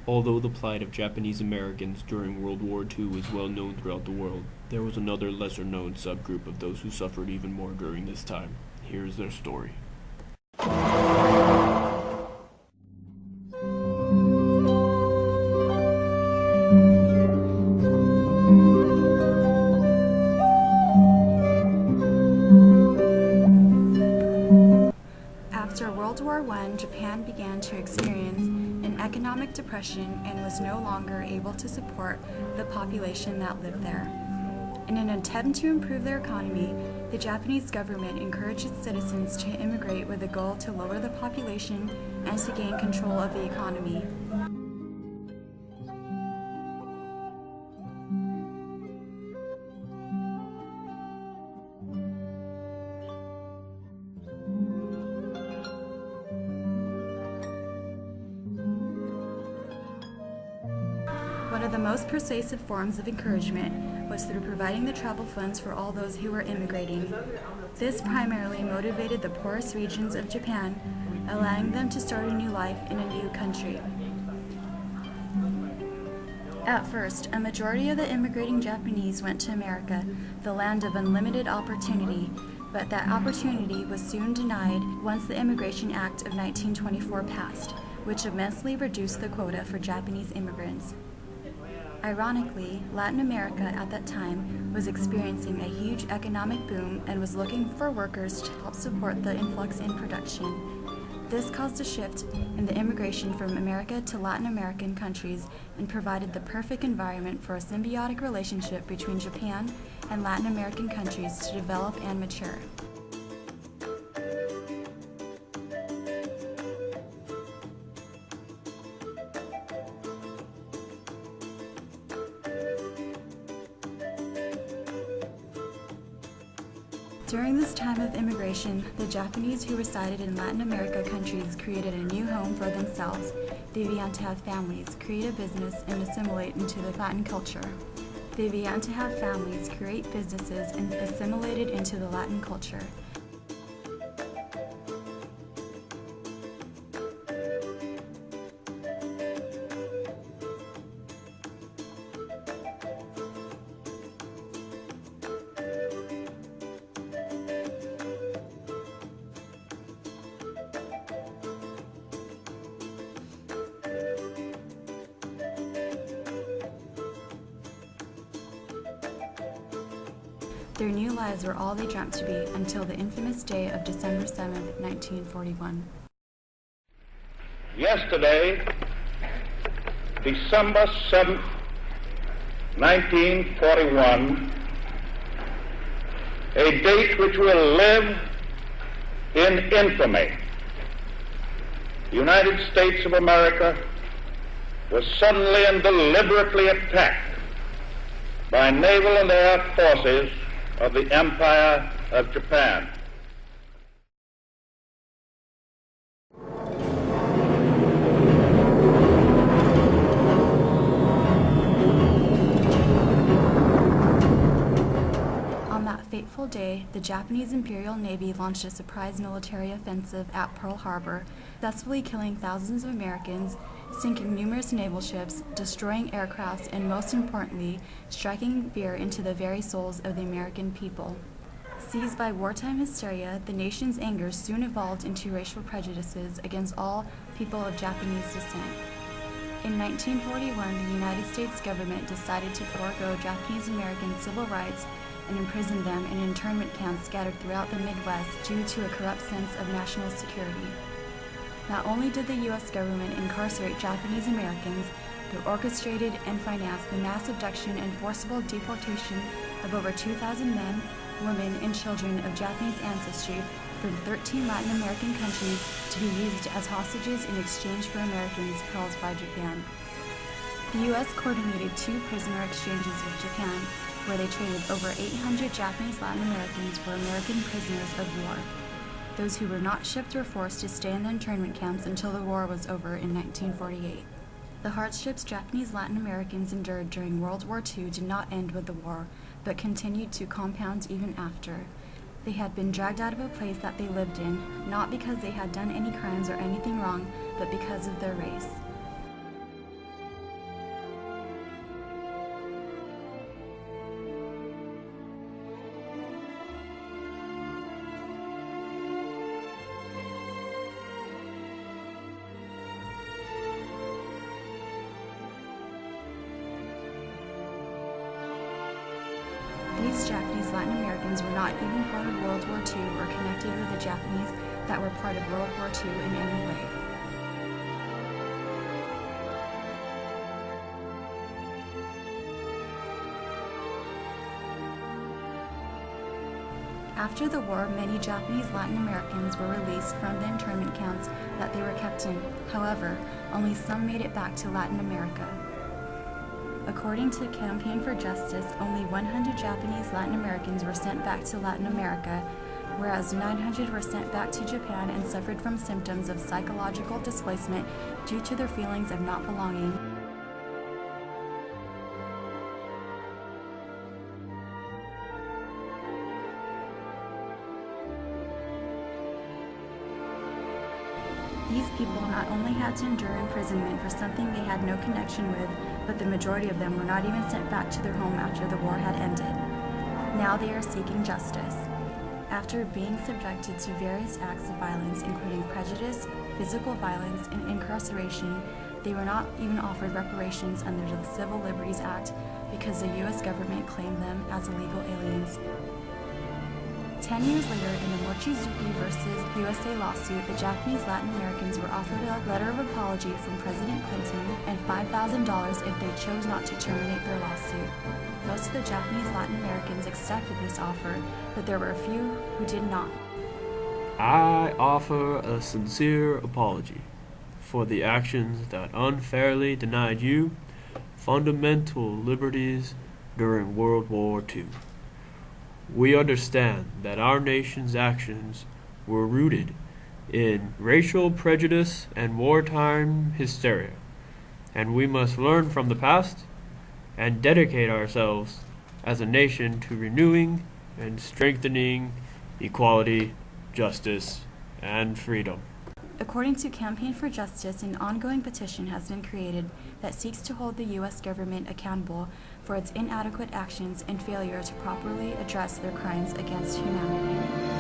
Although the plight of Japanese Americans during World War II was well known throughout the world, there was another lesser-known subgroup of those who suffered even more during this time. Here is their story. After World War I, Japan began to experience an economic depression and was no longer able to support the population that lived there. In an attempt to improve their economy, the Japanese government encouraged its citizens to immigrate with the goal to lower the population and to gain control of the economy. One of the most persuasive forms of encouragement was through providing the travel funds for all those who were immigrating. This primarily motivated the poorest regions of Japan, allowing them to start a new life in a new country. At first, a majority of the immigrating Japanese went to America, the land of unlimited opportunity, but that opportunity was soon denied once the Immigration Act of 1924 passed, which immensely reduced the quota for Japanese immigrants. Ironically, Latin America at that time was experiencing a huge economic boom and was looking for workers to help support the influx in production. This caused a shift in the immigration from America to Latin American countries and provided the perfect environment for a symbiotic relationship between Japan and Latin American countries to develop and mature. During this time of immigration, the Japanese who resided in Latin America countries created a new home for themselves. They began to have families, create a business, and assimilate into the Latin culture. They began to have families, create businesses, and assimilated into the Latin culture. Their new lives were all they dreamt to be until the infamous day of December 7th, 1941. Yesterday, December 7th, 1941, a date which will live in infamy. The United States of America was suddenly and deliberately attacked by naval and air forces of the Empire of Japan. On that fateful day, the Japanese Imperial Navy launched a surprise military offensive at Pearl Harbor, successfully killing thousands of Americans, sinking numerous naval ships, destroying aircrafts, and most importantly, striking fear into the very souls of the American people. Seized by wartime hysteria, the nation's anger soon evolved into racial prejudices against all people of Japanese descent. In 1941, the United States government decided to forego Japanese American civil rights and imprison them in internment camps scattered throughout the Midwest due to a corrupt sense of national security. Not only did the U.S. government incarcerate Japanese Americans, but orchestrated and financed the mass abduction and forcible deportation of over 2,000 men, women, and children of Japanese ancestry from 13 Latin American countries to be used as hostages in exchange for Americans held by Japan. The U.S. coordinated 2 prisoner exchanges with Japan, where they traded over 800 Japanese Latin Americans for American prisoners of war. Those who were not shipped were forced to stay in the internment camps until the war was over in 1948. The hardships Japanese Latin Americans endured during World War II did not end with the war, but continued to compound even after. They had been dragged out of a place that they lived in, not because they had done any crimes or anything wrong, but because of their race. these Japanese Latin Americans were not even part of World War II or connected with the Japanese that were part of World War II in any way. After the war, many Japanese Latin Americans were released from the internment camps that they were kept in. However, only some made it back to Latin America. According to Campaign for Justice, only 100 Japanese Latin Americans were sent back to Latin America, whereas 900 were sent back to Japan and suffered from symptoms of psychological displacement due to their feelings of not belonging. These people not only had to endure imprisonment for something they had no connection with, but the majority of them were not even sent back to their home after the war had ended. Now they are seeking justice. After being subjected to various acts of violence, including prejudice, physical violence, and incarceration, they were not even offered reparations under the Civil Liberties Act because the U.S. government claimed them as illegal aliens. 10 years later, in the Mochizuki vs. USA lawsuit, the Japanese Latin Americans were offered a letter of apology from President Clinton and $5,000 if they chose not to terminate their lawsuit. Most of the Japanese Latin Americans accepted this offer, but there were a few who did not. I offer a sincere apology for the actions that unfairly denied you fundamental liberties during World War II. We understand that our nation's actions were rooted in racial prejudice and wartime hysteria, and we must learn from the past and dedicate ourselves as a nation to renewing and strengthening equality, justice, and freedom. According to Campaign for Justice, an ongoing petition has been created that seeks to hold the U.S. government accountable for its inadequate actions and failure to properly address their crimes against humanity.